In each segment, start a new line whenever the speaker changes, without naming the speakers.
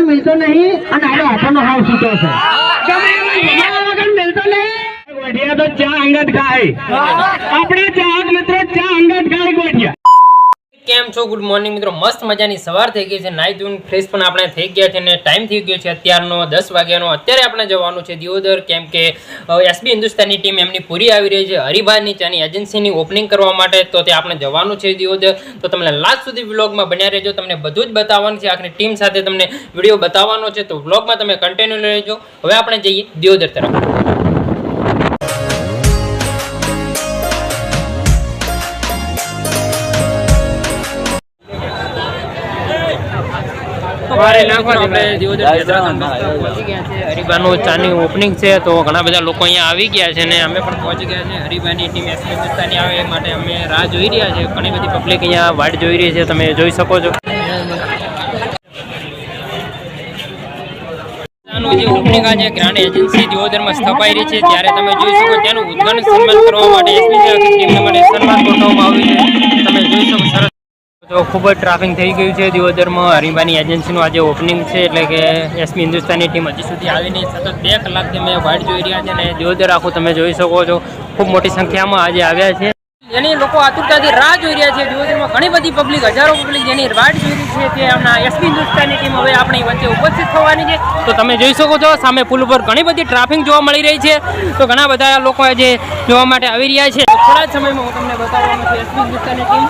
मिलतो नहीं मिलतो नहीं तो चा अंगत खाए अपने चाहक मित्रों चा अंगत खाए गोठिया।
કેમ છો? ગુડ મોર્નિંગ મિત્રો, મસ્ત મજાની સવાર થઈ ગઈ છે, નાઈ ધોઈને ફ્રેશ પણ આપણે થઈ ગયા છે અને ટાઈમ થઈ ગયો છે અત્યારનો 10 વાગ્યાનો। અત્યારે આપણે જવાનું છે દિયોદર, કેમ કે એસબી હિન્દુસ્તાની ટીમ એમની પૂરી આવી રહી છે હરિભાની ચાની એજન્સીની ઓપનિંગ કરવા માટે, તો તે આપણે જવાનું છે દિયોદર। તો તમને લાસ્ટ સુધી વ્લોગમાં બન્યા રહેજો, તમને બધું જ બતાવવાનું છે, આખરી ટીમ સાથે તમને વિડીયો બતાવવાનો છે, તો વ્લોગમાં તમે કન્ટિન્યુ રહેજો। હવે આપણે જઈએ દિયોદર તરફ। હરિભાનું ચાની ઓપનિંગ છે, તો ઘણા બધા લોકો અહીંયા આવી ગયા છે અને અમે પણ પહોંચી ગયા છે। હરિભાની ટીમ એસબી હિન્દુસ્તાની આવે એ માટે અમે રાહ જોઈ રહ્યા છે। ઘણી બધી પબ્લિક અહીંયા વાટ જોઈ રહી છે, તમે જોઈ શકો છો। જે ઓપનિંગ આજે ગ્રાન્ડ એજન્સી દિયોદરમાં સ્થપાઈ રહી છે, ત્યારે તમે જોઈ શકો તેનું ઉદ્ઘાટન સન્માન કરવા માટે એસબી ટીમને માટે સન્માન ગોઠવવામાં આવ્યું છે, તમે જોઈ શકો। સરસ તો ખૂબ જ ટ્રાફિક થઈ ગયું છે દિયોદરમાં। હરિભાની એજન્સીનું આજે ઓપનિંગ છે, એટલે કે એસબી હિન્દુસ્તાની ટીમ હજી સુધી આવી નહીં। સતત 2 કલાકથી અમે વાઇટ જોઈ રહ્યા છે અને દિયોદર આખું તમે જોઈ શકો છો, ખૂબ મોટી સંખ્યામાં આજે આવ્યા છે, જેની લોકો આતુરતાથી રાહ જોઈ રહ્યા છે। દિયોદરમાં ઘણી બધી પબ્લિક, હજારો પબ્લિક જેની વાઇટ જોઈ રહી છે, તે હમણાં એસબી હિન્દુસ્તાની ટીમ હવે આપણી વચ્ચે ઉપસ્થિત થવાની છે। તો તમે જોઈ શકો છો સામે પુલ ઉપર ઘણી બધી ટ્રાફિક જોવા મળી રહી છે, તો ઘણા બધા લોકો આજે જોવા માટે આવી રહ્યા છે। થોડા જ સમયમાં હું તમને બતાવવાનું છું એસબી હિન્દુસ્તાની ટીમ,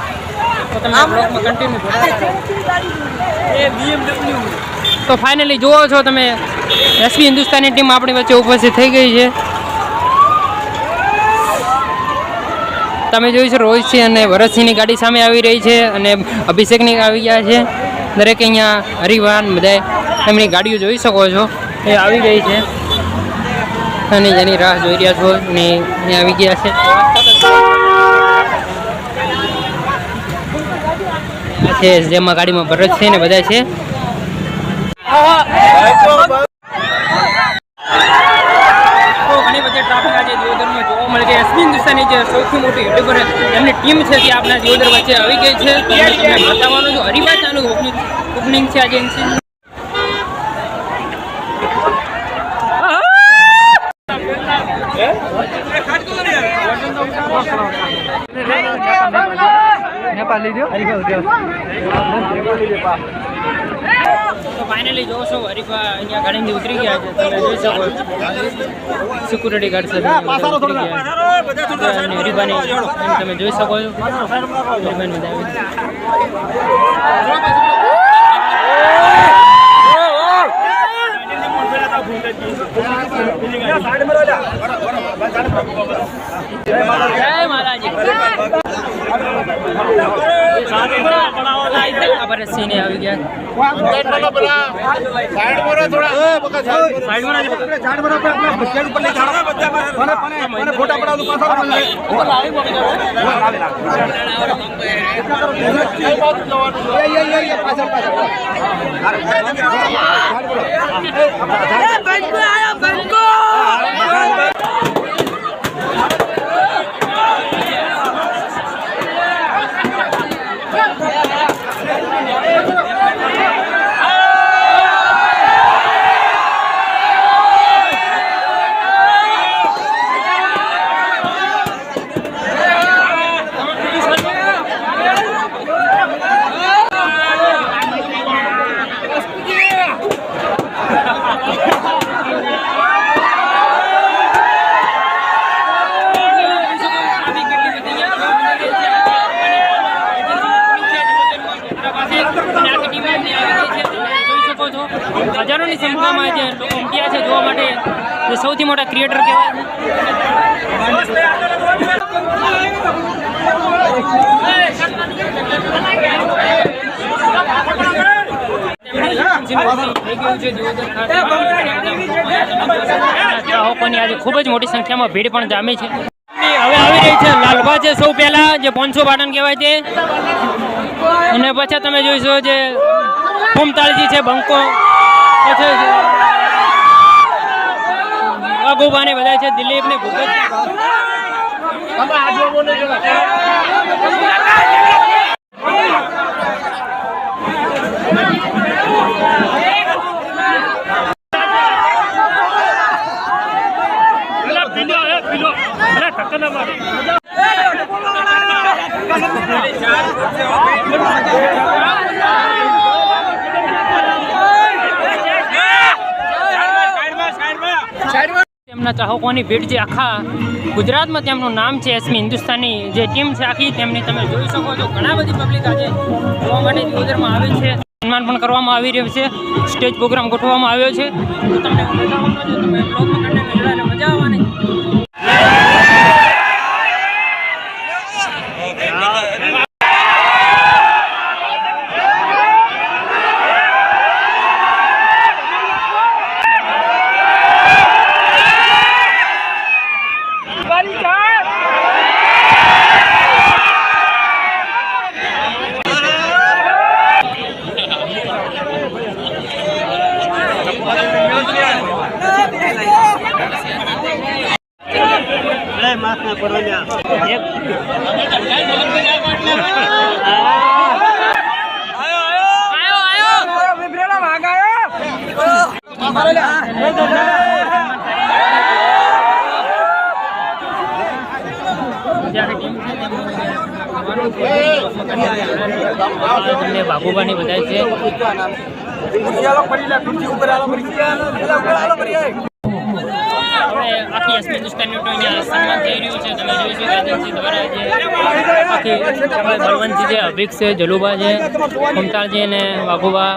તો ફાઇનલી જુઓ છો તમે એસબી હિન્દુસ્તાની ટીમ આપણી વચ્ચે ઉપસ્થિત થઈ ગઈ છે। તમે જોઈ છો રોહિતસિંહ અને ભરતસિંહની ગાડી સામે આવી રહી છે અને અભિષેકની આવી ગયા છે। દરેક અહીંયા હરિભાન બધા એમની ગાડીઓ જોઈ શકો છો, એ આવી ગઈ છે અને જેની રાહ જોઈ રહ્યા છો ને એ આવી ગયા છે। જેમાં ગાડીમાં ભરત છે ને બધા છે। ઘણી બધી ટ્રાફિક આજે દિયોદરમાં જોવા મળે છે। એસબી હિન્દુસ્તાની જે સૌથી મોટી યુટ્યુબર એમની ટીમ છે, તે આપણા દિયોદર વચ્ચે આવી ગઈ છે, તો તમને બતાવવાનું છું હરિભા ચાનું ઓપનિંગ છે આજે એનસી। તો ફાઇનલી જોશો હરિભા અહીંયા ગાડીથી ઉતરી ગયા છે, તમે જોઈ શકો સિક્યુરિટી ગાર્ડ સાથે ઉતરી ગયા અને હરિભાની તમે જોઈ શકો છો હરિભાની ભરતસિંહને આવી ગયા। હજારોની સંખ્યામાં જે લોકો ઉમટ્યા છે જોવા માટે, જે સૌથી મોટા ક્રિએટર કહેવાય ચાહકોની આજે ખૂબ જ મોટી સંખ્યામાં ભીડ પણ જામી છે। હવે આવી રહી છે લાલભા છે સૌ પહેલા, જે 500 પાટણ કહેવાય છે, અને પછી તમે જોઈશો જે ફૂમતાળજી છે, બંકો ગોભાને બધા છે, દિલીપ ને ભૂપત તેમના ચાહકોની ભીડ જે આખા ગુજરાતમાં તેમનું નામ છે એસમી હિન્દુસ્તાની જે ટીમ છે આખી તેમની તમે જોઈ શકો છો ઘણા બધી પબ્લિક આજે જોવા માટે દિયોદરમાં આવે છે સન્માન પણ કરવામાં આવી રહ્યું છે સ્ટેજ પ્રોગ્રામ ગોઠવવામાં આવ્યો છે તો તમને તમે બ્લોગમાં કન્ટેન્ટ જોડાઈને મજા આવવાની તમને બાબુબાની બધાય છે આખી એસપી હિન્દુસ્તાની સન્માન થઈ રહ્યું છે તમે જોઈ શકો એજન્સી દ્વારા જે આખી બળવંતજી છે અભિક છે જલુબા છે મમતાજી અને બાબુબા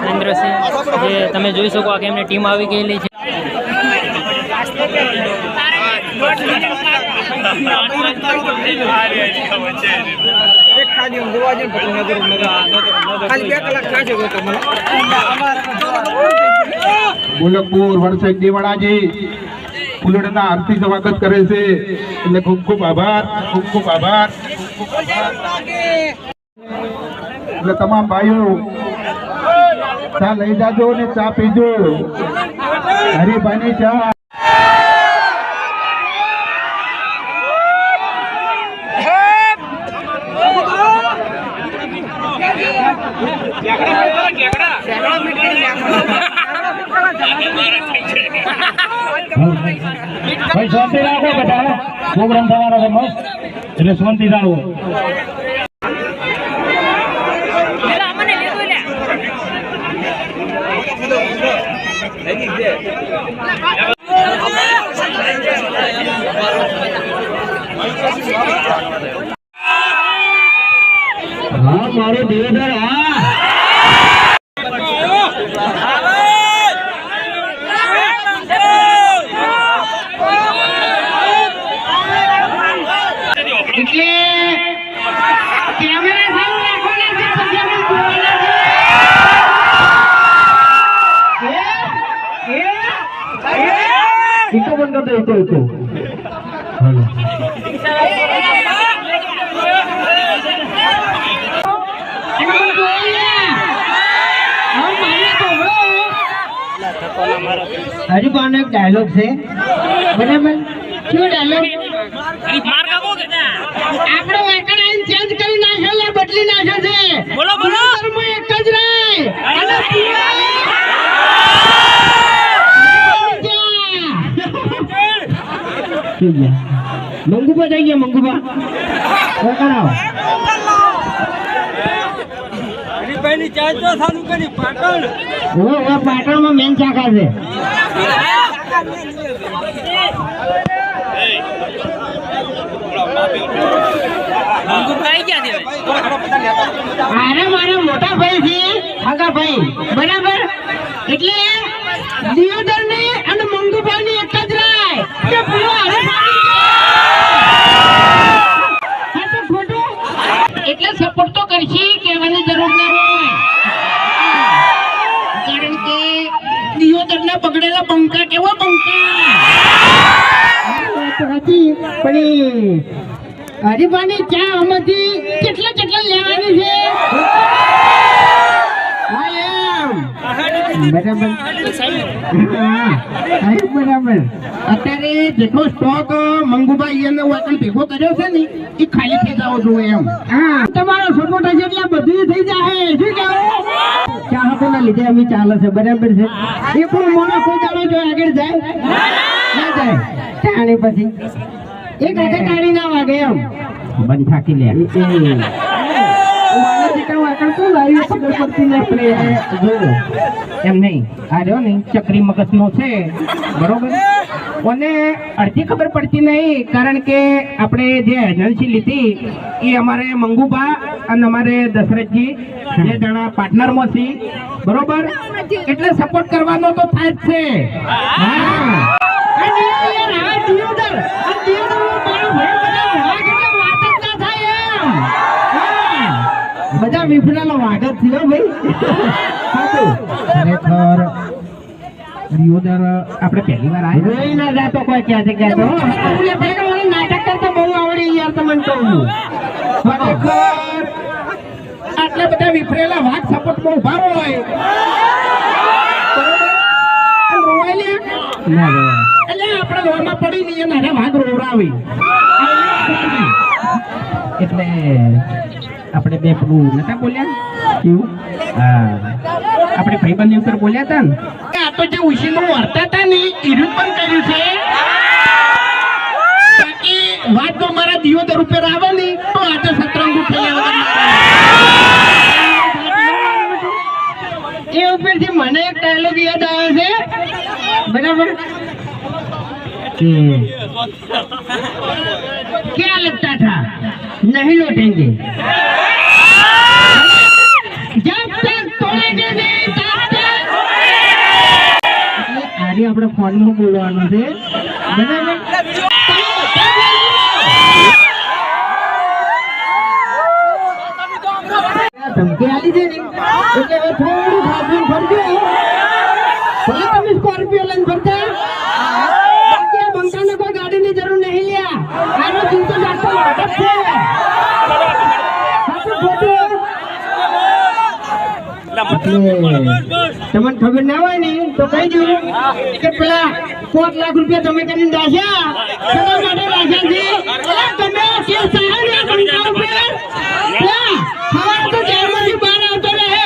નરેન્દ્રસિંહ જે તમે જોઈ શકો આ એમની ટીમ આવી ગયેલી છે
ગોલકપુર વરસાદ દેવાડાજી ફૂલડના આરતી સ્વાગત કરે છે એટલે ખૂબ ખૂબ આભાર ખૂબ ખૂબ આભાર એટલે તમામ ભાઈઓ ચા લઈ જાજો ને ચા પીજો હરીભાઈની ચા ભાઈ શાંતિ રાખો બેટા પ્રોગ્રામ થવાનો છે મસ્ત એટલે શાંતિ રાખો હા મારો દિયોદર હા इको बंद कर दो इको हरी पान एक डायलॉग से बराबर क्यों डायलॉग આપણો વેકડાઈન ચેન્જ કરી નાખ્યો લે બદલી નાખ્યો છે બોલો બોલો ધર્મ એક જ રહે અને મંગુબા જઈ ગયા મંગુબા વેકડાઓ હરીભાઈની ચા તો ચાલુ કરી પાટણ ઓ પાટણમાં મેન શાખા છે અરે મારા મોટા ભાઈ છે આગા ભાઈ બરાબર એટલે દિયોદર ને અને મંગુભાઈ ની એક જ રાય કે પૂરો એટલે સપોર્ટ તો કરશી કહેવાની જરૂર ના હોય કારણ કે દિયોદર ના બગડેલા બંકા કેવા બંકા પણ હરીફાની ચા આમાંથી કેટલા લેવાની છે બરાબર બરાબર અત્યારે જેટલો સ્ટોક મંગુભાઈ એને ભેગો કર્યો છે ને એ ખાલી થઈ જાવ જોઈએ એમ હા તમારો સપોર્ટ હશે એટલે બધું થઈ જાય શું કહેવું ચાહકોના લીધે અમે ચાલે છે બરાબર છે એ પણ મોનો કોઈ ચાલો જો આગળ જાય ના જાય ચાણી પછી એક વખત તાળી ના વાગે એમ બંધ થાકી લે આગળ શું લાવ્યું ખબર પડતી નથી. જો એમ નહીં, આ રહ્યો ને ચક્રી મગજનો છે, બરોબર. અને અડધી ખબર પડતી નહીં, કારણ કે આપણે જે એજન્સી લીધી એ અમારે મંગુબા અને અમારે દશરથજી જે જણા પાર્ટનરમાં છે, બરોબર. એટલે સપોર્ટ કરવાનો તો થાય જ છે. હા. અને યાર આ દિયોદર, આ દિયોદરનો મારો ભાઈ બધા વાઘ એટલે વાત જ ના થાય એમ. હા. બધા વિફરાનો વાઘ જ થયો ભાઈ. સાચું. ખરેખર દિયોદર આપણે પહેલી વાર આવ્યા જોઈ ના જાતો કોઈ ક્યાં જગ્યા તો નાટક કરતા બહુ આવડે યાર તમને કહું છું. ખરેખર આટલા બધા વિફરેલા વાઘ સપોર્ટમાં ઉભા હોય, બરોબર. અને રોવાય લે ના રોવાય એટલે આપણે રોવામાં પડી નહીં અને વાઘ રોવરાવી એટલે આપણે બે પેલું નતા બોલ્યા કેવું? હા, આપણે ભાઈબંધ ઉપર બોલ્યા હતા ને. આ તો જે ઉશીનું વર્તા હતા ને એનું પણ કર્યું છે. બાકી વાત તો મારા દિયોદર ઉપર આવે ને તો આજે સતરંગુ ખેલ્યા વગર એ ઉપરથી મને એક ડાયલોગ યાદ આવ્યો છે, બરાબર. क्या लगता था नहीं लौटेंगे जब तक तोड़ेंगे नहीं तब तक. આજે આપણે ફોન નું બોલવાનું છે, બરાબર. ધમકી આલી છે ને એટલે હવે થોડું ખાધું ફરજો. ભલે તમે સ્કોર્પિયો લઈને ફરતા, બાકી આ બંકાને કોઈ ગાડીની જરૂર નહીં લ્યા. આનો ચિંતો જાતો વાટક છે. સાચું ખોટું? તમને ખબર ના હોય ને તો કહી દઉં કે પેલા 5 લાખ રૂપિયા તમે કરીને દાસ્યા શેના માટે દાસ્યા છે? અલા તમે કેસ થાય ને બંકા ઉપર હવા તો જેલમાંથી બહાર આવતો રહે.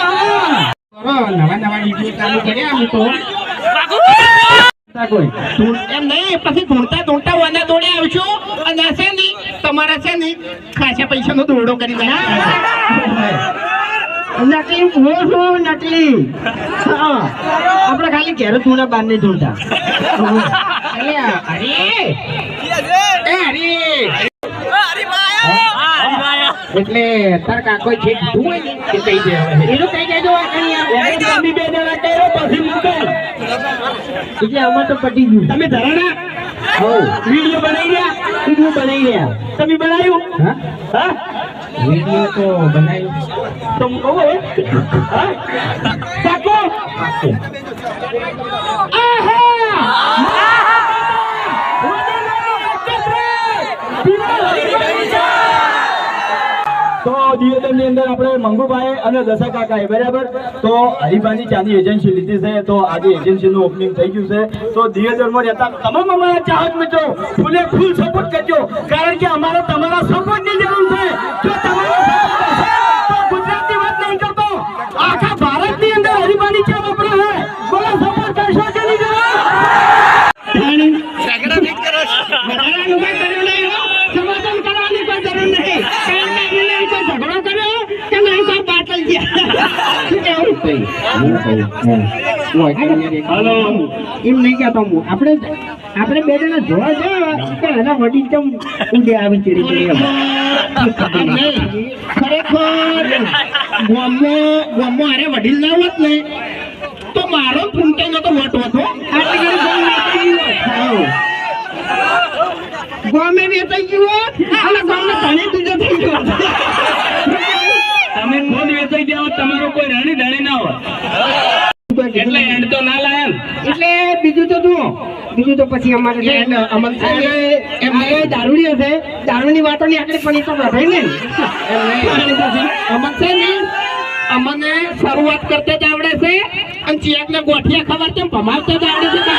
નવા નવા વિડીયો ચાલુ કર્યા અમે તો કોઈ એમ નહીં, પછી ઢૂંઢતા વાના દોડે આવશું અને છે ને તમારા છે ને ખાસા પૈસાનો દોરડો કરી નાખે. નકલી હું છું, નકલી. હા, આપણે ખાલી ઘેર ધૂણા બહાર નહીં ધૂંઢતા. એટલે તાર કાકો છે કીધું હોય ને કે કહી દે, એનું કહી દેજો. તમે બે જણા કર્યો પછી મોકલ એટલે આમાં તો પટી ગયું. તમે ધરાણા વિડીયો બનાવી રહ્યા, વિડીયો બનાવી રહ્યા તમે બનાવ્યું? હા, વિડીયો તો બનાવ્યું તો હું કહું હવે. હા, કાકો
તો દિયોદર ની અંદર આપણે મંગુભાઈ અને દશા કાકાએ બરાબર તો હરિભાની ચાની એજન્સી લીધી છે. તો આજે એજન્સી નું ઓપનિંગ થઈ ગયું છે. તો દિયોદર માં રહેતા તમામ અમારા ચાહક મિત્રો ફૂલે ફૂલ સપોર્ટ કરજો, કારણ કે અમારે તમારા સપોર્ટ ની જરૂર છે. જો તમારો સપોર્ટ હશે તો ગુજરાતની વાત નહીં કરતો, આખા ભારત ની અંદર હરિભાની ચા વપરાય છે. બોલો સપોર્ટ કરશો કે નહીં કરો? સમાધાન કરવાની કોઈ જરૂર નહીં. ઝઘડો કર્યો કે નહીં કોઈ બાટલ
હેલો એમ નહીં કહેતો હું. આપણે બે જણા જોવા જાય કે એના વડીલ કેમ ઊંડે આવી ચડી ચડી ખરેખર ગામમાં અરે વડીલ ના હોત ને તો મારો ફૂમટો નતો વટ હતો. ગામે વેચાઈ ગયો અને ગામને ધણી બીજો થઈ ગયો.
તમે ખુદ વેચાઈ જાઓ, તમારો કોઈ રાણી ધણી ના હોય એટલે એન્ડ તો ના લાયા.
એટલે બીજું તો જુઓ, બીજું તો પછી અમારે અમલ એમને દારૂડી હશે, દારૂની વાતો ની આગળ પણ એ તો વધે ને અમલ છે ને. અમને શરૂઆત કરતા જ આવડે છે અને ચિયાક ને ગોઠિયા ખબર કેમ ભમાવતા જ આવડે છે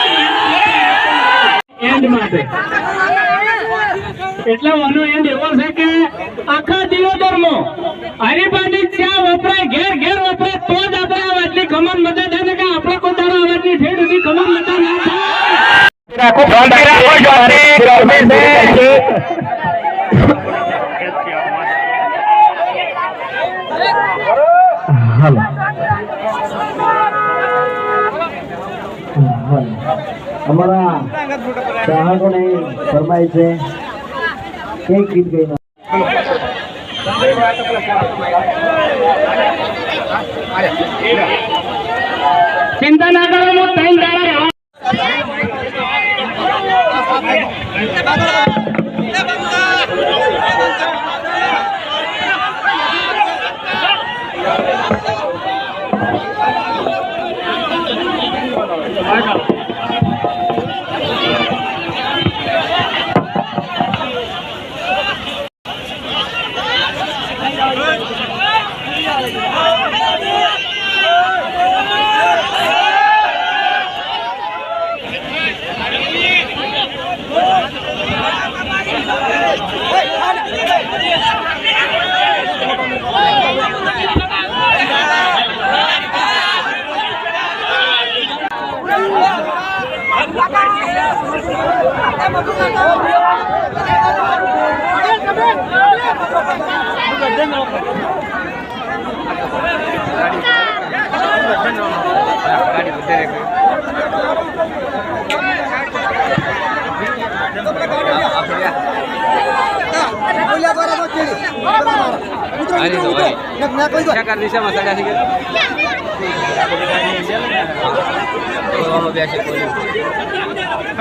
એન્ડ માટે. એટલે વાનો એન્ડ એવો છે કે આખા દિયોદરમાં હરિભાની ચા વપરાય, ઘેર ઘેર વપરાય તો જ આપણે આ વાતની ખમણ મદદ થાય કે આપણે કોઈ તારા અવાજની ઠેર સુધી ખમણ મદદ ના થાય. હાલો અમારા ચાહકોને ફરમાય છે કે ગીત ગઈ
ચિંતા ના કરો હું ત્રણ દાડા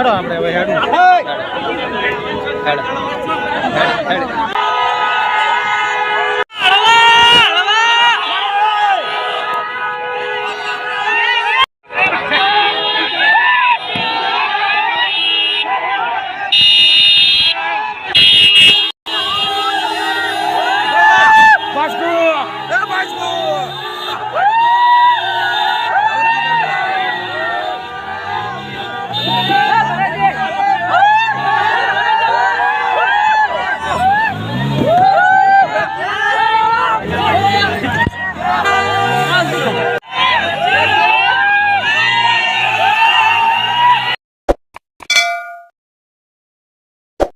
આપણે હવે હેડ